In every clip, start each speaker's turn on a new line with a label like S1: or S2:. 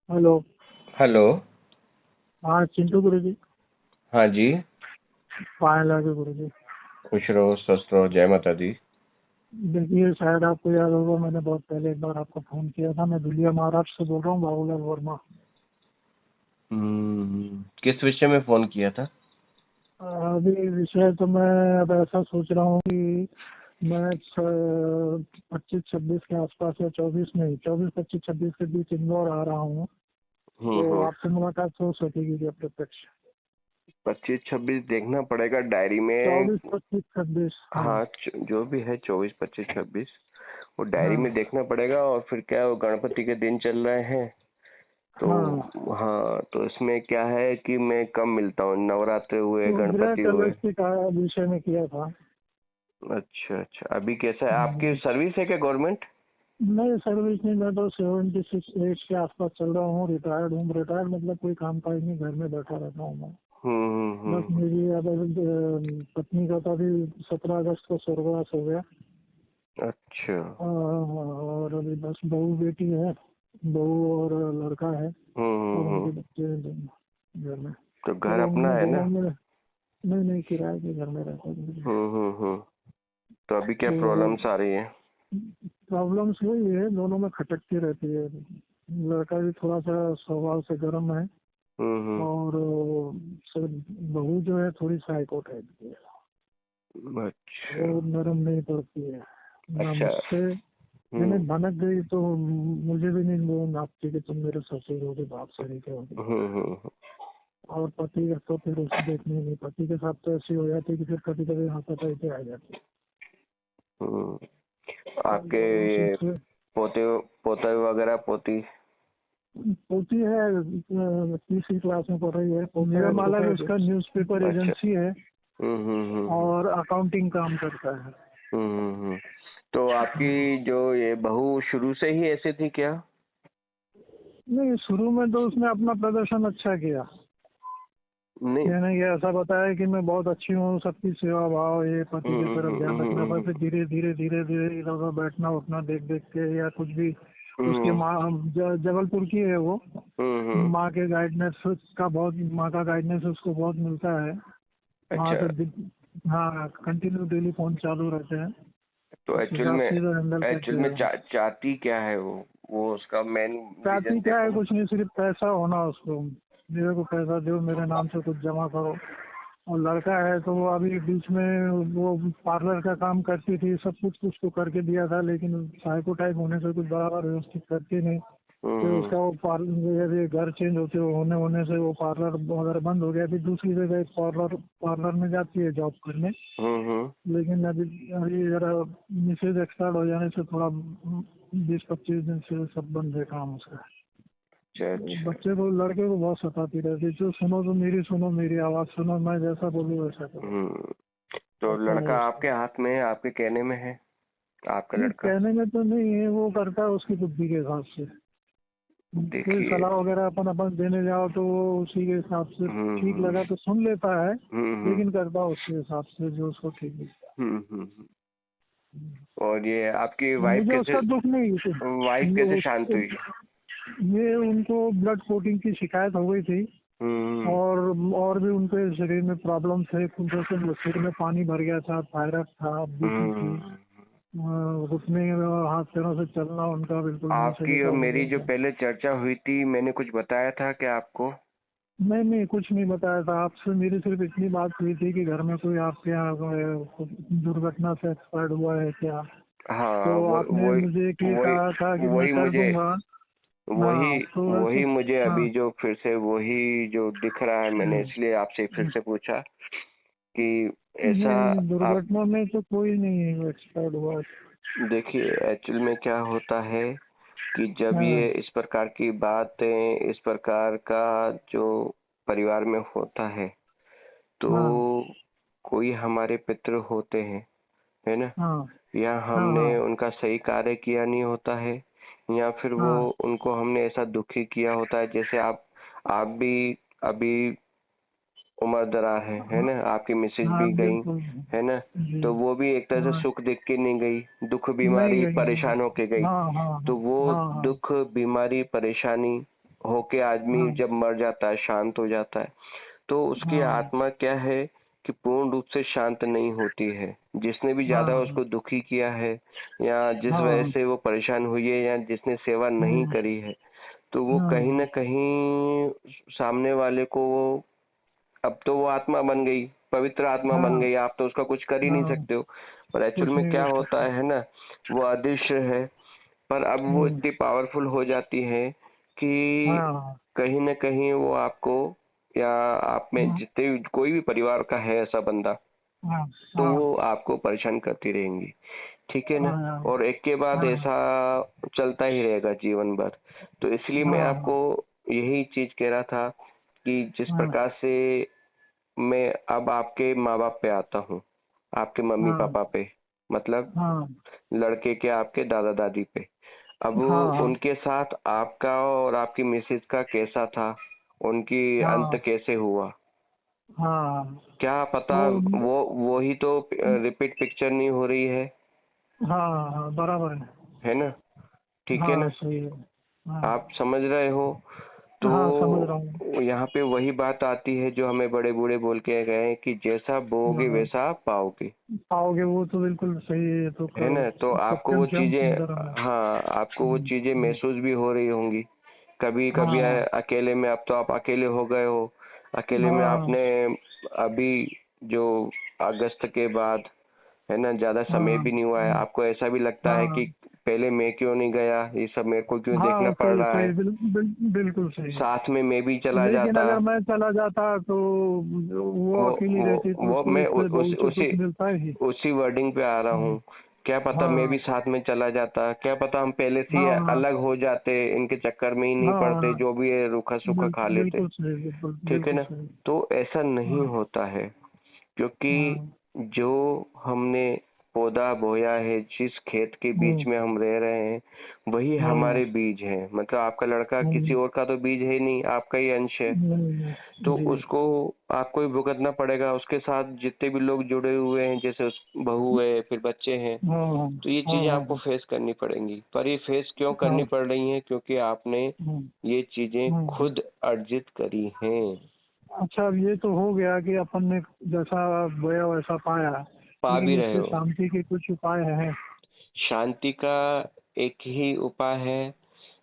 S1: Hello.
S2: Hello.
S1: हाँ चिंटू गुरु जी।
S2: हाँ जी।
S1: पाए लागे गुरु जी।
S2: खुश रहो, स्वस्थ रहो, जय माता दी।
S1: देखिए शायद आपको याद होगा, मैंने बहुत पहले एक बार आपको फोन किया था। मैं दुलिया महाराष्ट्र से बोल रहा हूँ, बाबूलाल वर्मा।
S2: किस विषय में फोन किया था?
S1: अभी विषय तो मैं अब ऐसा सोच रहा हूँ कि मैं 25-26 के आसपास या 24 में, 24-25-26 के बीच इंदौर आ रहा हूँ। तो
S2: हम्म।
S1: आपसे मुलाकात हो सकेगी क्या प्रत्यक्ष?
S2: 25-26 देखना पड़ेगा डायरी में।
S1: 24-25-26, हाँ।
S2: हाँ, जो भी है 24-25-26 वो डायरी
S1: हाँ
S2: में देखना पड़ेगा। और फिर क्या है, वो गणपति के दिन चल रहे हैं तो।
S1: हाँ।
S2: हाँ, तो इसमें क्या है कि मैं कम मिलता हूँ, नवरात्र हुए,
S1: तो गृह
S2: गणपति हुए।
S1: कलश का विषय में किया था।
S2: अच्छा अच्छा, अभी कैसा है, आपकी
S1: हम्म।
S2: सर्विस है क्या गवर्नमेंट?
S1: नहीं सर्विस नहीं, मैं तो 76 के आसपास चल रहा हूँ। रिटायर्ड हूँ। रिटायर्ड मतलब कोई काम काज नहीं, घर में बैठा रहता हूँ मैं। बस
S2: हम्म।
S1: मेरी अब पत्नी का तो अभी 17 अगस्त को स्वर्गवास हो गया।
S2: अच्छा।
S1: और अभी बस बहू बेटी है। बहू और लड़का है। और
S2: हम्म।
S1: उनके बच्चे हैं दोनों घर में।
S2: तो घर
S1: तो
S2: अपना
S1: उनमें
S2: है ना?
S1: दोनों में, नहीं नहीं, किराए के घर में रहता हूँ।
S2: हम्म। तो अभी क्या
S1: तो
S2: प्रॉब्लम्स आ रही है?
S1: प्रॉब्लम्स वही है, दोनों में खटकती रहती है। लड़का भी थोड़ा सा स्वभाव से गर्म है।
S2: हम्म।
S1: और सर बहू जो है थोड़ी साइको टाइप की है।
S2: अच्छा
S1: वो नरम नहीं पड़ती है ना
S2: अच्छा।
S1: मुझसे। मैंने
S2: हम्म
S1: भनक गई तो मुझे भी नहीं वो नापती कि तुम मेरे ससुर हो, बाप से नहीं होगी।
S2: हम्म।
S1: और पति का तो फिर उसे देखनी नहीं, पति के साथ तो ऐसी हो जाती है कि फिर कभी कभी हाथापाई पे आ जाती
S2: हम्म।
S1: है।
S2: आपके
S1: तो उसी
S2: ये
S1: से
S2: पोते पोते वगैरह पोती?
S1: पोती है, तीसरी क्लास में पढ़ रही है। मेरा
S2: अच्छा
S1: मालक उसका न्यूज़पेपर
S2: अच्छा।
S1: एजेंसी है
S2: हम्म।
S1: और अकाउंटिंग काम करता है।
S2: तो आपकी जो ये बहू शुरू से ही ऐसे थी क्या?
S1: नहीं शुरू में तो उसने अपना प्रदर्शन अच्छा किया।
S2: नहीं।
S1: मैंने ये ऐसा बताया कि मैं बहुत अच्छी हूँ, सबकी सेवा भाव, ये पति की तरफ ध्यान रखना। पर फिर धीरे धीरे धीरे धीरे इधर उधर बैठना उठना देख देख के या कुछ भी। उसके
S2: हम्म।
S1: माँ जबलपुर की है वो।
S2: हम्म।
S1: माँ के गाइडेंस का बहुत, माँ का गाइडेंस उसको बहुत मिलता है। वहाँ
S2: अच्छा।
S1: से हाँ कंटिन्यू डेली फोन चालू रहते हैं।
S2: तो
S1: उस हिसाब से इधर हैंडल
S2: एक्चुअल
S1: करते
S2: में
S1: हैं।
S2: चाहती क्या है वो उसका मेन रीजन
S1: चाहती क्या
S2: देखो
S1: है,
S2: ना।
S1: कुछ नहीं, सिर्फ पैसा होना उसको। मेरे को पैसा दो, मेरे नाम से कुछ जमा करो। और लड़का है तो वो अभी बीच में वो पार्लर का काम करती थी, सब कुछ उसको करके दिया था, लेकिन साइको टाइप होने से कुछ बराबर व्यवस्थित करती नहीं। फिर
S2: हम्म।
S1: उसका वो पार्लर घर चेंज होने होने से वो पार्लर वगैरह बंद हो गया। फिर दूसरी जगह एक पार्लर पार्लर में जाती है जॉब करने।
S2: हम्म।
S1: लेकिन अभी अभी जरा मिसेज एक्सपायर हो जाने से थोड़ा 20-25 दिन से सब बंद है काम उसका।
S2: अच्छा
S1: तो
S2: अच्छा।
S1: बच्चे को, लड़के को बहुत सताती रहती, जो सुनो तो मेरी सुनो, मेरी आवाज सुनो, मैं जैसा बोलूँ वैसा करो।
S2: हम्म। तो
S1: ऐसा है
S2: लड़का
S1: उसका।
S2: आपके हाथ में है, आपके कहने में है? आपका
S1: नहीं
S2: लड़का?
S1: कहने में तो नहीं है, वो करता है उसकी बुद्धि के हिसाब से। कोई
S2: देखिए।
S1: सलाह वगैरह अपन अपन देने जाओ तो वो उसी के हिसाब से ठीक
S2: हम्म।
S1: लगा तो सुन लेता है।
S2: हम्म।
S1: लेकिन करता है उसके हिसाब से जो उसको ठीक लगता
S2: हम्म। और ये आपकी
S1: है। मुझे उसका दुख नहीं
S2: वाइफ कैसे शांत हुई?
S1: उस, ये उनको ब्लड क्लॉटिंग की शिकायत हो गई थी।
S2: हम्म।
S1: और भी उनके शरीर में प्रॉब्लम थे, जैसे सिर में पानी भर गया था, थायराइड था, बीपी थी।
S2: हम्म।
S1: घुटने और हाथ पैरों से चलना उनका बिल्कुल नीचे
S2: आपकी और
S1: लिखा हो
S2: मेरी
S1: गया
S2: जो
S1: था।
S2: पहले चर्चा हुई थी, मैंने कुछ बताया था क्या आपको?
S1: नहीं नहीं कुछ नहीं बताया था आपसे। मेरी सिर्फ इतनी बात हुई थी कि घर में कोई आपके यहाँ दुर्घटना से एक्सपायर्ड हुआ है क्या।
S2: हाँ,
S1: तो आपने
S2: वही
S1: मुझे एक ये
S2: वही
S1: कहा था कि मैं
S2: वही
S1: कर
S2: मुझे
S1: दूंगा।
S2: वही
S1: हाँ तो वैसे।
S2: वही मुझे
S1: हाँ।
S2: अभी जो फिर से वही जो दिख रहा है, मैंने इसलिए आपसे फिर से पूछा कि ऐसा।
S1: नहीं
S2: आप
S1: दुर्घटना में तो कोई नहीं एक्सपायर्ड हुआ।
S2: देखिए, एक्चुअल में क्या होता है कि जब
S1: हाँ
S2: ये इस प्रकार की बातें, इस प्रकार का जो परिवार में होता है, तो
S1: हाँ
S2: कोई हमारे पितृ होते हैं, है ना?
S1: हाँ
S2: या
S1: हाँ
S2: हमने
S1: हाँ
S2: उनका सही कार्य किया नहीं होता है, या फिर वो
S1: हाँ
S2: उनको हमने ऐसा दुखी किया होता है। जैसे आप भी अभी उम्र दराज है
S1: हाँ
S2: ना? आपकी मिसेज
S1: हाँ
S2: भी गई,
S1: बिल्कुल।
S2: है ना?
S1: जी।
S2: तो वो भी एक तरह से
S1: हाँ
S2: सुख देख के नहीं गई, दुख
S1: नहीं
S2: बीमारी
S1: गई, नहीं
S2: परेशान होके
S1: गई।
S2: गई।
S1: हाँ हाँ
S2: तो
S1: हाँ
S2: वो
S1: हाँ हाँ
S2: दुख बीमारी परेशानी होके आदमी
S1: हाँ
S2: जब मर जाता है, शांत हो जाता है, तो उसकी
S1: हाँ
S2: आत्मा क्या है कि पूर्ण रूप से शांत नहीं होती है। जिसने भी ज्यादा
S1: हाँ
S2: उसको दुखी किया है या जिस वजह
S1: हाँ
S2: से वो परेशान हुई है या जिसने सेवा नहीं
S1: हम्म,
S2: करी है, तो वो कहीं
S1: हाँ
S2: ना कहीं सामने वाले को वो, अब तो वो आत्मा बन गई, पवित्र आत्मा बन
S1: हाँ
S2: गई, आप तो उसका कुछ कर ही नहीं
S1: हाँ
S2: सकते हो। पर एक्चुअल
S1: कुछ
S2: में
S1: नहीं
S2: क्या
S1: कर
S2: होता
S1: सकते।
S2: है ना, वो अदृश्य है, पर अब वो
S1: हम्म,
S2: इतनी पावरफुल हो जाती है कि
S1: हाँ
S2: कहीं न कहीं वो आपको या आप में
S1: हाँ
S2: जितने भी कोई भी परिवार का है ऐसा बंदा,
S1: हाँ
S2: तो
S1: हाँ
S2: वो आपको परेशान करती रहेंगी, ठीक है ना?
S1: हाँ
S2: और एक के बाद
S1: हाँ
S2: ऐसा चलता ही रहेगा जीवन भर। तो इसलिए मैं
S1: हाँ
S2: आपको यही चीज कह रहा था कि जिस
S1: हाँ
S2: प्रकार से मैं अब आपके माँ-बाप पे आता हूँ, आपके
S1: हाँ
S2: मम्मी-पापा पे, मतलब
S1: हाँ
S2: लड़के के आपके दादा-दादी पे। अब
S1: हाँ
S2: उनके साथ आपका और आपकी मिसेज का कैसा था? उनकी अंत
S1: हाँ
S2: कैसे हुआ?
S1: हाँ
S2: क्या पता
S1: वो
S2: वो ही तो रिपीट पिक्चर नहीं हो रही
S1: हाँ हाँ बराबर
S2: है ना? ठीक है
S1: हाँ
S2: ना?
S1: सही है। हाँ
S2: आप समझ रहे हो?
S1: हाँ समझ रहा हूँ।
S2: तो यहाँ पे वही बात आती है जो हमें बड़े बूढ़े बोल के गए हैं कि जैसा बोओगे
S1: हाँ,
S2: वैसा पाओगे,
S1: पाओगे वो तो बिल्कुल सही है, ये तो
S2: है ना? तो आपको
S1: सत्यम
S2: वो
S1: शिवम सुंदरम है।
S2: चीजें, हाँ, आपको वो चीजें
S1: हम्म,
S2: महसूस भी हो रही होंगी कभी कभी।
S1: हाँ
S2: अकेले में, अब तो आप अकेले हो गए हो, अकेले में
S1: हाँ
S2: आपने अभी जो अगस्त के बाद, है ना, ज्यादा समय
S1: हाँ
S2: भी नहीं हुआ है, आपको ऐसा भी लगता है कि
S1: हाँ
S2: पहले मैं क्यों नहीं गया, ये सब मेरे को क्यों देखना
S1: हाँ
S2: पड़
S1: सही
S2: रहा
S1: सही
S2: है,
S1: बिल्कुल सही।
S2: साथ में मैं भी चला
S1: लेकिन
S2: जाता।
S1: अगर मैं चला जाता तो वो
S2: वो
S1: अकेली
S2: वो
S1: रहती तो
S2: वो
S1: उसको
S2: मैं
S1: उससे बहू से
S2: उसी
S1: सुख मिलता ही।
S2: उसी वर्डिंग पे आ रहा हूँ। क्या पता मैं भी
S1: हाँ
S2: साथ में चला जाता, क्या पता हम पहले से ही
S1: हाँ हाँ
S2: अलग हो जाते, इनके चक्कर में ही नहीं
S1: हाँ
S2: पड़ते,
S1: हाँ
S2: जो भी है रूखा सूखा खा लेते,
S1: बिल्कुल सही, बिल्कुल
S2: ठीक है
S1: बिल्कुल
S2: ना?
S1: सही।
S2: तो ऐसा नहीं
S1: हाँ
S2: होता है, क्योंकि
S1: हाँ
S2: जो हमने पौधा बोया है, जिस खेत के बीच
S1: हम्म,
S2: में हम रह रहे हैं, वही
S1: हाँ
S2: हमारे बीज हैं। मतलब आपका लड़का किसी और का तो बीज है ही नहीं, आपका ही अंश है। तो
S1: जी
S2: उसको आपको ही भुगतना पड़ेगा, उसके साथ जितने भी लोग जुड़े हुए हैं, जैसे उस बहू है, फिर बच्चे हैं,
S1: हाँ
S2: तो ये
S1: हाँ
S2: चीजें
S1: हाँ
S2: आपको फेस करनी पड़ेंगी। पर ये फेस क्यों करनी
S1: हाँ
S2: पड़ रही हैं? क्योंकि आपने
S1: हम्म,
S2: ये चीजें
S1: हम्म।
S2: खुद अर्जित करी हैं।
S1: अच्छा अब ये तो हो गया कि अपन ने जैसा बोया वैसा पाया,
S2: पा भी
S1: लेकिन
S2: रहे
S1: इसके
S2: हो।
S1: शांति के कुछ उपाय हैं?
S2: शांति का एक ही उपाय है,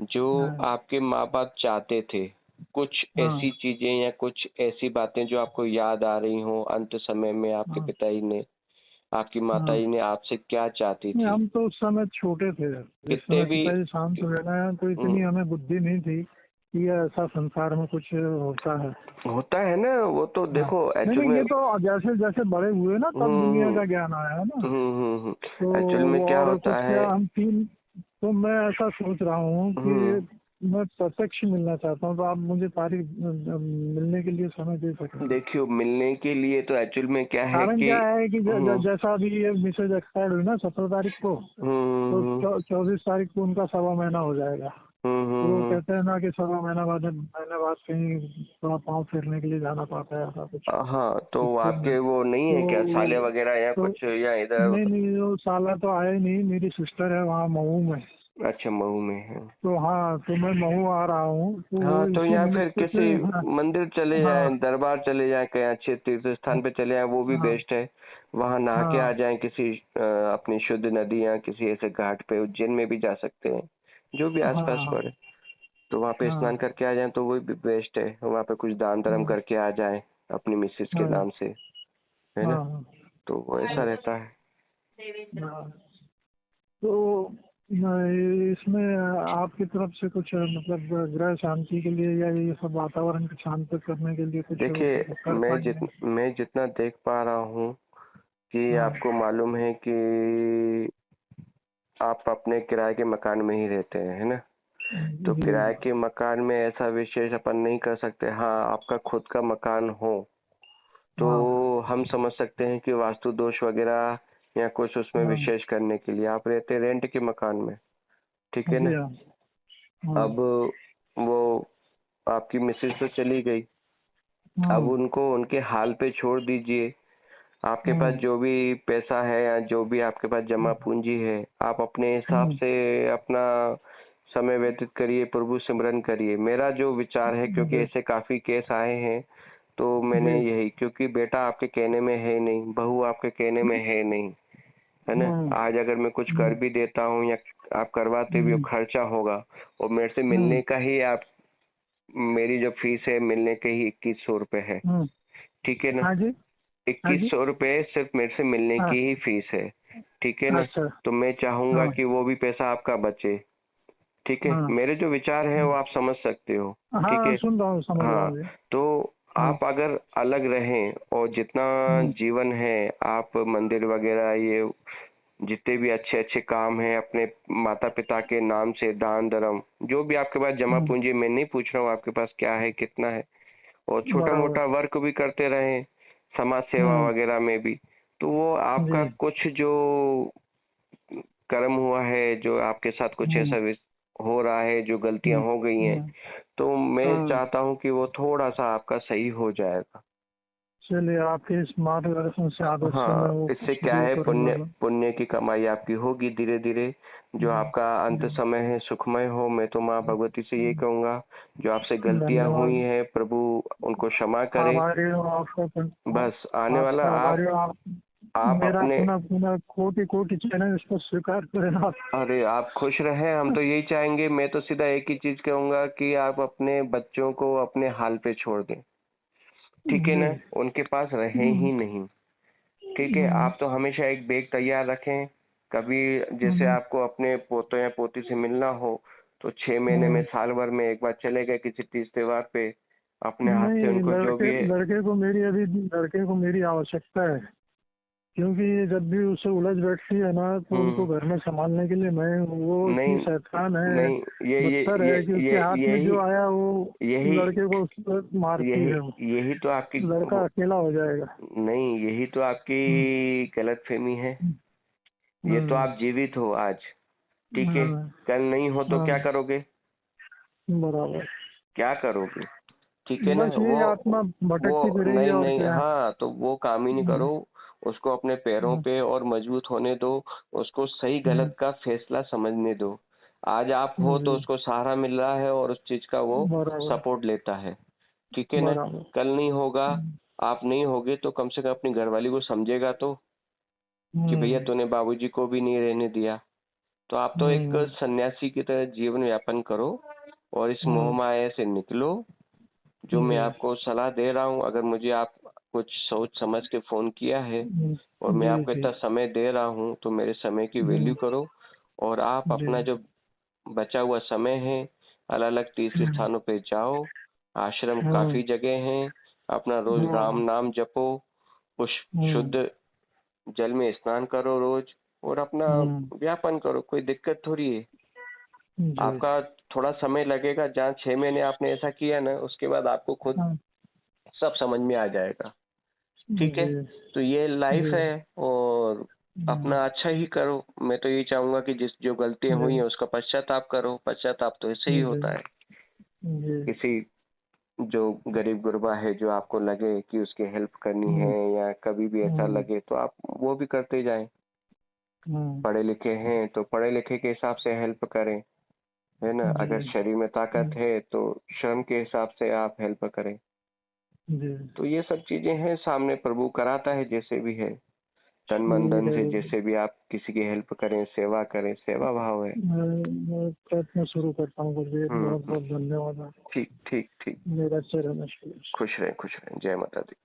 S2: जो
S1: हाँ
S2: आपके माँ बाप चाहते थे। कुछ
S1: हाँ
S2: ऐसी चीजें या कुछ ऐसी बातें जो आपको याद आ रही हो अंत समय में, आपके
S1: हाँ
S2: पिताजी ने, आपकी
S1: हाँ।
S2: माताजी ने आपसे क्या चाहती
S1: नहीं,
S2: थी?
S1: हम तो उस समय छोटे थे, जिस
S2: कितने
S1: समय
S2: भी
S1: पिताजी शांत हुए ना तो
S2: हम्म,
S1: इतनी हमें बुद्धि नहीं थी कि ये ऐसा संसार में कुछ होता है।
S2: होता है ना, वो तो
S1: हाँ
S2: देखो
S1: नहीं
S2: एक्चुअल
S1: नहीं,
S2: में।
S1: ये तो जैसे जैसे बड़े हुए ना तब दुनिया
S2: हम्म
S1: का ज्ञान आया है ना। तो
S2: एक्चुअल में क्या
S1: और
S2: होता
S1: कुछ
S2: है।
S1: क्या हम तीन, तो मैं ऐसा सोच रहा हूँ
S2: हम्म
S1: कि मैं प्रत्यक्ष मिलना चाहता हूँ, तो आप मुझे तारीख मिलने के लिए समय दे सकेंगे?
S2: देखियो, मिलने के लिए तो एक्चुअल में क्या है
S1: कारण
S2: कि
S1: क्या है कि
S2: हम्म
S1: जैसा अभी ये मिसेज एक्सपायर्ड हुई ना 17 तारीख को, तो
S2: हम्म
S1: 24 तारीख को उनका 1.25 महीना हो जाएगा। तो वो
S2: हम्म
S1: कहते हैं ना कि 1.25 महीना बाद, महीने बाद कहीं थोड़ा पाँव फेरने के लिए जाना पड़ता है, ऐसा कुछ
S2: हाँ, तो
S1: सिस्टम में।
S2: आपके वो नहीं है क्या, साले
S1: तो
S2: वगैरह या
S1: तो
S2: कुछ, या इधर
S1: नहीं
S2: उधर?
S1: नहीं, वो साला तो आया ही नहीं, मेरी सिस्टर है वहाँ मऊ में।
S2: अच्छा, मऊ में है।
S1: तो हाँ, तो मैं मऊ आ रहा हूँ, तो वो
S2: हाँ, तो
S1: इसी
S2: या फिर
S1: निमित्त
S2: किसी
S1: से। हाँ
S2: मंदिर चले
S1: हाँ
S2: जाएं, दरबार चले जाएं, कहीं अच्छे तीर्थ स्थान पे चले जाएं, वो भी
S1: हाँ
S2: बेस्ट है। वहां नहा के आ
S1: हाँ
S2: जाएं किसी अपनी शुद्ध नदी या किसी ऐसे घाट पे, उज्जैन में भी जा सकते हैं, जो भी आसपास
S1: हाँ
S2: पड़े, तो वहां पे स्नान
S1: हाँ
S2: करके आ जाएं तो वो भी बेस्ट है। वहां पे कुछ दान धर्म
S1: हाँ
S2: करके आ जाएं अपनी मिसेज के
S1: हाँ
S2: नाम से, है ना?
S1: हाँ
S2: तो वो ऐसा रहता है।
S1: हाँ। तो इसमें आपकी तरफ से कुछ मतलब ग्रह शांति के लिए या ये सब वातावरण को शांत करने के लिए कुछ
S2: देखिए,
S1: कर पाएंगे?
S2: मैं जितना देख पा रहा हूँ कि
S1: हाँ
S2: आपको मालूम है कि आप अपने किराए के मकान में ही रहते हैं, है ना? तो
S1: जी
S2: किराए के मकान में ऐसा विशेष अपन नहीं कर सकते। हाँ, आपका खुद का मकान हो तो
S1: हाँ
S2: हम समझ सकते हैं कि वास्तु दोष वगैरह या कुछ उसमें
S1: हाँ
S2: विशेष करने के लिए आप रहते रेंट के मकान में, ठीक है
S1: जी
S2: ना?
S1: हाँ हाँ
S2: अब वो आपकी मिसेज तो चली गई, अब
S1: हाँ
S2: उनको उनके हाल पे छोड़ दीजिए। आपके पास
S1: हाँ
S2: जो भी पैसा है या जो भी आपके पास जमा पूंजी है, आप अपने हिसाब से अपना समय व्यतीत करिए, प्रभु सिमरन करिए। मेरा जो विचार है, क्योंकि ऐसे काफी केस आए हैं, तो मैंने यही, क्योंकि बेटा आपके कहने में है नहीं, बहू आपके कहने में है नहीं, है ना। आज अगर मैं कुछ कर भी देता हूँ या आप करवाते भी हो, खर्चा होगा, और मेरे से मिलने का ही आप, मेरी जो फीस है मिलने के ही 2100 रुपए है, ठीक है ना।
S1: हाँ जी,
S2: 2100 रुपए सिर्फ मेरे से मिलने की ही फीस है, ठीक है ना। तो मैं चाहूंगा कि वो भी पैसा आपका बचे, ठीक है। मेरे जो विचार है वो आप समझ सकते हो, ठीक है।
S1: सुन रहा हूँ, समझ रहा हूँ।
S2: तो आप अगर अलग रहें और जितना जीवन है आप मंदिर वगैरह, ये जितने भी अच्छे अच्छे काम हैं, अपने माता पिता के नाम से दान धर्म, जो भी आपके पास जमा पूंजी, मैं नहीं पूछ रहा हूँ आपके पास क्या है कितना है, और छोटा मोटा वर्क भी करते रहें, समाज सेवा वगैरह में भी। तो वो आपका कुछ जो कर्म हुआ है, जो आपके साथ कुछ ऐसा हो रहा है, जो गलतियां हो गई हैं, तो मैं चाहता हूं कि वो थोड़ा सा आपका सही हो जाएगा।
S1: चलिए, आपके इस मार्गदर्शन से आदर्श
S2: इससे क्या है, पुण्य की कमाई आपकी होगी धीरे धीरे। जो आपका अंत समय है सुखमय हो। मैं तो माँ भगवती से ये कहूंगा, जो आपसे गलतियां हुई हैं प्रभु उनको क्षमा करे। बस आने वाला आप
S1: अपने कोटि कोटि चैनल इसको स्वीकार करें आप।
S2: अरे आप खुश रहें, हम तो यही चाहेंगे। मैं तो सीधा एक ही चीज कहूंगा कि आप अपने बच्चों को अपने हाल पे छोड़ दें, ठीक है ना, उनके पास रहे ही नहीं, ठीक है। आप तो हमेशा एक बैग तैयार रखें, कभी जैसे आपको अपने पोतों या पोती से मिलना हो तो 6 महीने में, साल भर में एक बार चले गए किसी तीज त्योहार पे, अपने हाथ से उनको जो भी है।
S1: लड़के को मेरी आवश्यकता है, क्योंकि जब भी उसे उलझ बैठती है ना, तो उनको घर में संभालने के लिए मैं, वो नहीं, शैतान है, नहीं, ये हाथ में जो आया वो लड़के को मारती है।
S2: यही तो आपकी,
S1: लड़का अकेला हो जाएगा।
S2: नहीं, यही तो आपकी गलतफहमी है। ये तो आप जीवित हो आज, ठीक है, कल नहीं हो तो क्या करोगे?
S1: बराबर,
S2: क्या करोगे? ठीक है ना। वो
S1: आत्मा भटकती फिरेगी।
S2: नहीं, हाँ, तो वो काम ही नहीं करो। उसको अपने पैरों पे और मजबूत होने दो, उसको सही गलत का फैसला समझने दो। आज आप हो तो उसको सहारा मिल रहा है और उस चीज का वो सपोर्ट लेता है, ठीक है ना। कल नहीं होगा, आप नहीं होगे तो कम से कम अपनी घरवाली को समझेगा तो, कि भैया तूने बाबूजी को भी नहीं रहने दिया। तो आप तो एक सन्यासी की तरह जीवन यापन करो और इस मोह माया से निकलो। जो मैं आपको सलाह दे रहा हूँ, अगर मुझे आप कुछ सोच समझ के फोन किया है और मैं आपको इतना समय दे रहा हूँ, तो मेरे समय की वैल्यू करो। और आप अपना जो बचा हुआ समय है, अलग अलग तीर्थ स्थानों पे जाओ, आश्रम काफी जगह हैं, अपना रोज राम नाम जपो, शुद्ध जल में स्नान करो रोज, और अपना व्यापन करो। कोई दिक्कत थोड़ी है। आपका थोड़ा समय लगेगा, जहाँ 6 महीने आपने ऐसा किया ना, उसके बाद आपको खुद सब समझ में आ जाएगा, ठीक है। तो ये लाइफ है, और अपना अच्छा ही करो। मैं तो यही चाहूंगा कि जो गलतियां हुई है उसका पश्चाताप करो। पश्चाताप तो ऐसे ही होता है। किसी जो गरीब गुरबा है, जो आपको लगे कि उसकी हेल्प करनी है, या कभी भी ऐसा लगे, तो आप वो भी करते जाएं। पढ़े लिखे हैं तो पढ़े लिखे के हिसाब से हेल्प करें, है ना। अगर शरीर में ताकत है तो श्रम के हिसाब से आप हेल्प करें। तो ये सब चीजें हैं, सामने प्रभु कराता है जैसे भी है, तन मन धन से जैसे भी आप किसी की हेल्प करें, सेवा करें, सेवा भाव है।
S1: मैं प्रयत्न शुरू करता हूँ। बहुत बहुत धन्यवाद।
S2: ठीक ठीक ठीक,
S1: मेरा चरण
S2: खुश रहे, खुश रहे। जय माता दी।